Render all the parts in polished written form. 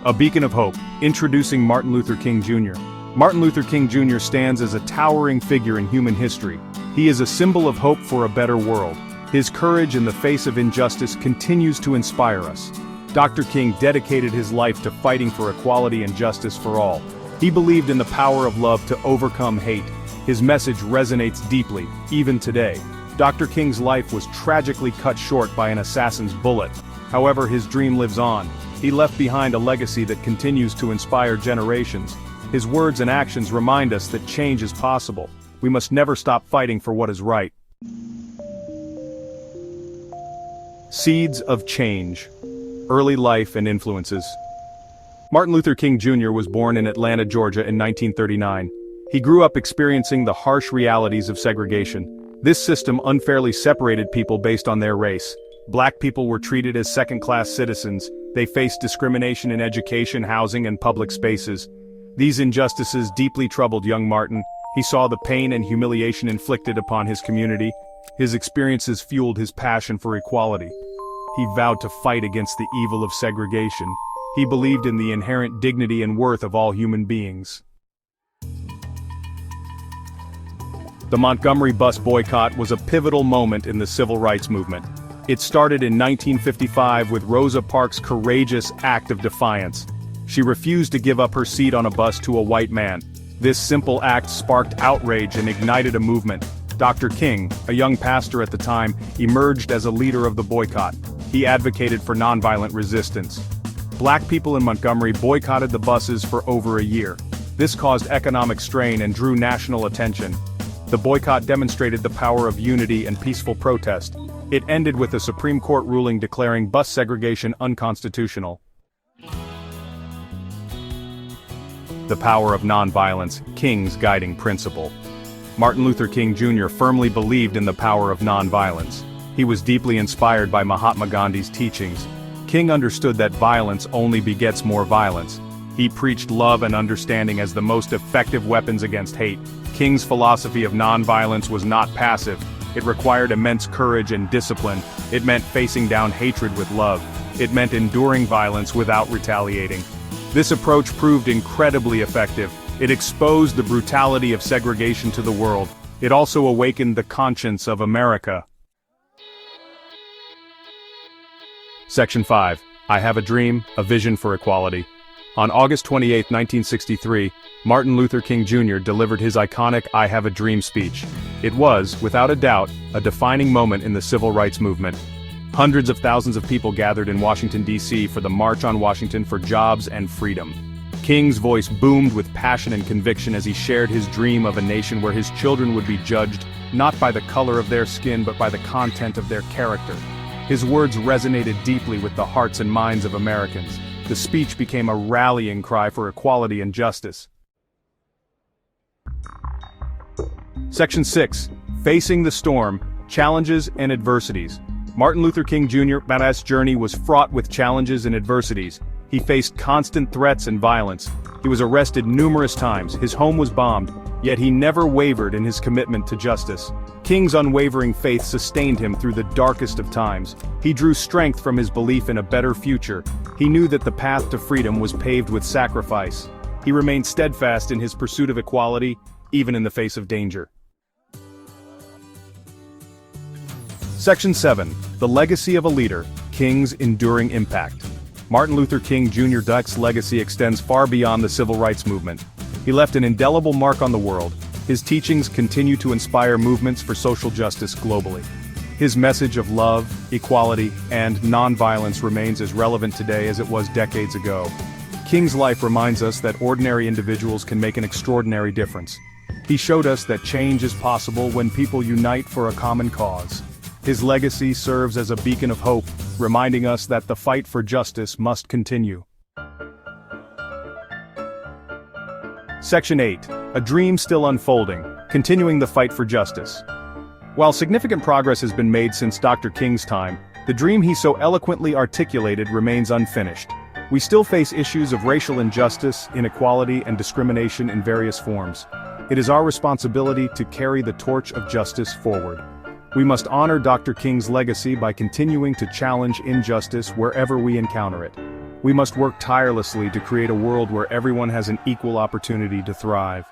A beacon of hope, introducing Martin Luther King Jr. Martin Luther King Jr. stands as a towering figure in human history. He is a symbol of hope for a better world. His courage in the face of injustice continues to inspire us. Dr. King dedicated his life to fighting for equality and justice for all. He believed in the power of love to overcome hate. His message resonates deeply, even today. Dr. King's life was tragically cut short by an assassin's bullet. However, his dream lives on. He left behind a legacy that continues to inspire generations. His words and actions remind us that change is possible. We must never stop fighting for what is right. Seeds of change. Early life and influences. Martin Luther King Jr. was born in Atlanta, Georgia in 1939. He grew up experiencing the harsh realities of segregation. This system unfairly separated people based on their race. Black people were treated as second-class citizens. They faced discrimination in education, housing, and public spaces. These injustices deeply troubled young Martin. He saw the pain and humiliation inflicted upon his community. His experiences fueled his passion for equality. He vowed to fight against the evil of segregation. He believed in the inherent dignity and worth of all human beings. The Montgomery Bus Boycott was a pivotal moment in the civil rights movement. It started in 1955 with Rosa Parks' courageous act of defiance. She refused to give up her seat on a bus to a white man. This simple act sparked outrage and ignited a movement. Dr. King, a young pastor at the time, emerged as a leader of the boycott. He advocated for nonviolent resistance. Black people in Montgomery boycotted the buses for over a year. This caused economic strain and drew national attention. The boycott demonstrated the power of unity and peaceful protest. It ended with a Supreme Court ruling declaring bus segregation unconstitutional. The power of nonviolence, King's guiding principle. Martin Luther King Jr. firmly believed in the power of nonviolence. He was deeply inspired by Mahatma Gandhi's teachings. King understood that violence only begets more violence. He preached love and understanding as the most effective weapons against hate. King's philosophy of nonviolence was not passive. It required immense courage and discipline. It meant facing down hatred with love. It meant enduring violence without retaliating. This approach proved incredibly effective. It exposed the brutality of segregation to the world. It also awakened the conscience of America. Section 5. I Have a Dream, a Vision for Equality. On August 28, 1963, Martin Luther King Jr. delivered his iconic I Have a Dream speech. It was, without a doubt, a defining moment in the civil rights movement. Hundreds of thousands of people gathered in Washington, D.C. for the March on Washington for Jobs and Freedom. King's voice boomed with passion and conviction as he shared his dream of a nation where his children would be judged, not by the color of their skin but by the content of their character. His words resonated deeply with the hearts and minds of Americans. The speech became a rallying cry for equality and justice. Section 6. Facing the Storm, Challenges and Adversities. Martin Luther King Jr.'s journey was fraught with challenges and adversities. He faced constant threats and violence. He was arrested numerous times, his home was bombed, yet he never wavered in his commitment to justice. King's unwavering faith sustained him through the darkest of times. He drew strength from his belief in a better future. He knew that the path to freedom was paved with sacrifice. He remained steadfast in his pursuit of equality, even in the face of danger. Section 7. The Legacy of a Leader, King's Enduring Impact. Martin Luther King Jr.'s legacy extends far beyond the civil rights movement. He left an indelible mark on the world. His teachings continue to inspire movements for social justice globally. His message of love, equality, and nonviolence remains as relevant today as it was decades ago. King's life reminds us that ordinary individuals can make an extraordinary difference. He showed us that change is possible when people unite for a common cause. His legacy serves as a beacon of hope, reminding us that the fight for justice must continue. Section 8. A Dream Still Unfolding, Continuing the Fight for Justice. While significant progress has been made since Dr. King's time, the dream he so eloquently articulated remains unfinished. We still face issues of racial injustice, inequality, and discrimination in various forms. It is our responsibility to carry the torch of justice forward. We must honor Dr. King's legacy by continuing to challenge injustice wherever we encounter it. We must work tirelessly to create a world where everyone has an equal opportunity to thrive.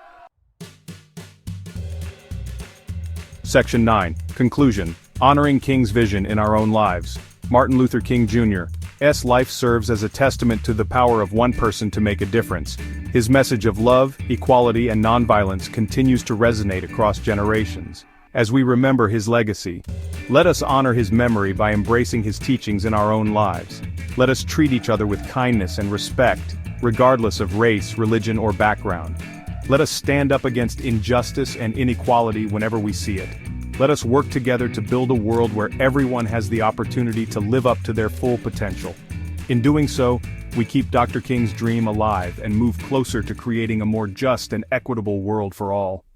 Section 9. Conclusion. Honoring King's vision in our own lives. Martin Luther King Jr.'s life serves as a testament to the power of one person to make a difference. His message of love, equality, and nonviolence continues to resonate across generations. As we remember his legacy, let us honor his memory by embracing his teachings in our own lives. Let us treat each other with kindness and respect, regardless of race, religion, or background. Let us stand up against injustice and inequality whenever we see it. Let us work together to build a world where everyone has the opportunity to live up to their full potential. In doing so, we keep Dr. King's dream alive and move closer to creating a more just and equitable world for all.